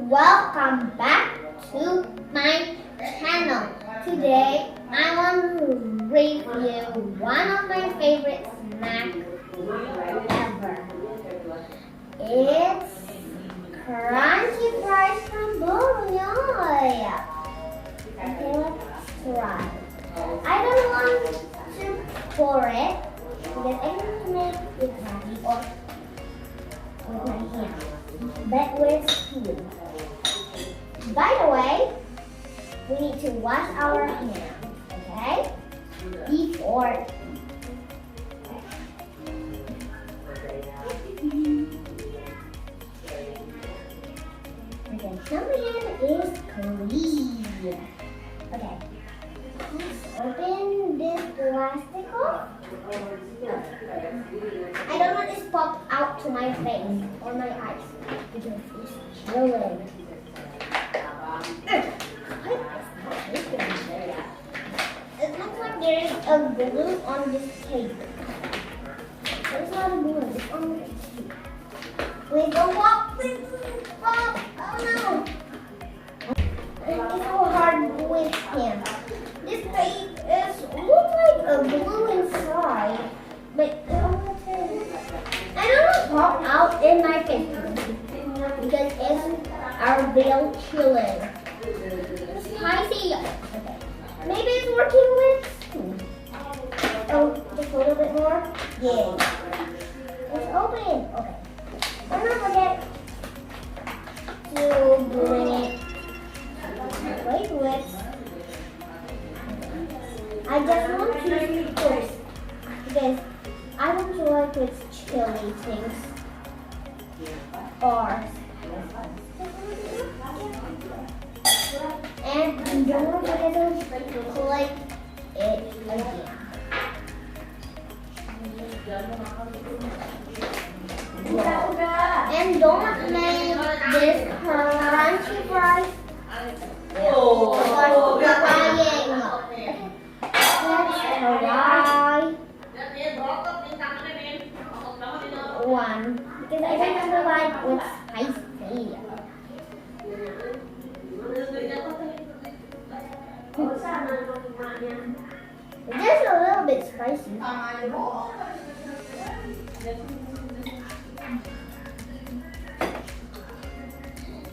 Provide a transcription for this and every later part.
welcome back to my channel. Today I want to review one of my favorite snacks ever. It's crunchy fries from Bologna. Okay, let's try. I don't want to pour it because I want to make it happy or with my hand, but with spoon. By the way, we need to wash our hands, okay? Before. Okay, some hand is clean. Okay, let's open this plastic off. I don't want this pop out to my face or my eyes because it's chilling. It looks like there is a glue on this table. It's not a glue, it's on the table. Wait, don't pop! Please don't pop! Oh no! It's so hard with him. This page looks like a glue inside, but I don't want to pop out in my face because it's our real chilling. Spicy. Okay. Maybe it's working with. Oh, just a little bit more. Yeah. It's open. Okay. Don't forget to bring it. Wait. I just want to use this because I don't like with chili things or. And don't forget to click it again. And don't make this crunchy fries. One because I don't like with spicy. It's a little bit spicy.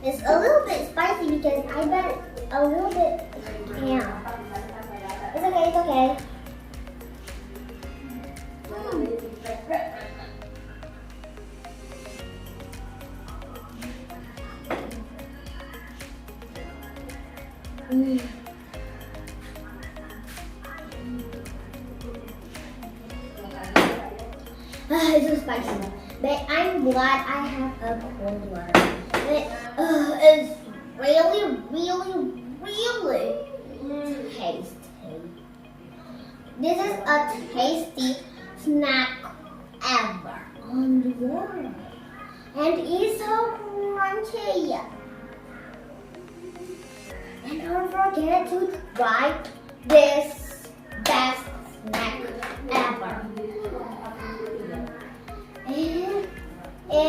It's a little bit spicy because I bet a little bit. Yeah. It's okay. It's so spicy, but I'm glad I have a cold one. It's really tasty. This is a tasty snack ever on the world, and it's so crunchy. And don't forget to try this best snack ever. It is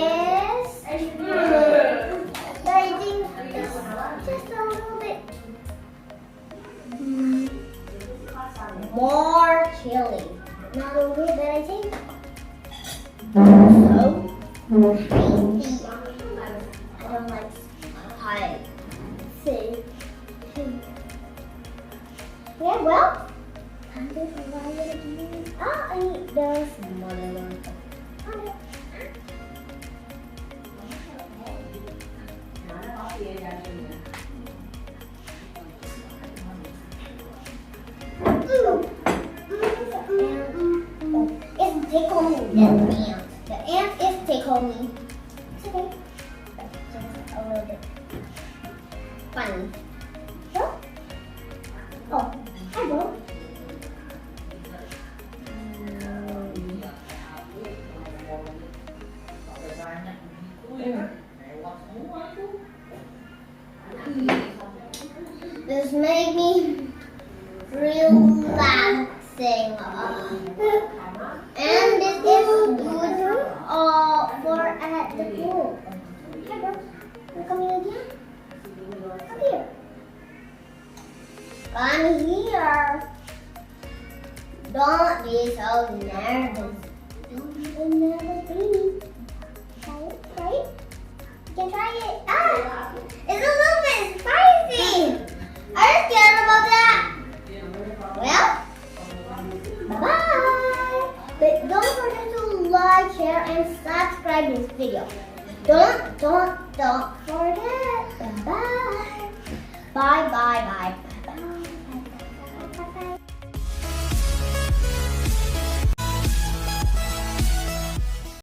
I think it's just a little bit more chili. Not a little bit, I think. So tasty. I don't like spicy. Yeah, well, time to try it again. I need the smaller one. Okay. It's tickle me, the ant. The ant is tickle me. It's okay. That's just a little bit funny. So? Oh, I will. This made me relaxing. And this is good for at the pool. Hey, bro. You coming again? be so nervous. Don't be so nervous, baby. Try it, try it. You can try it. Ah! It's a little bit spicy. Are you scared about that? Well, bye-bye. But don't forget to like, share, and subscribe this video. Don't forget. Bye-bye. Bye, bye, bye.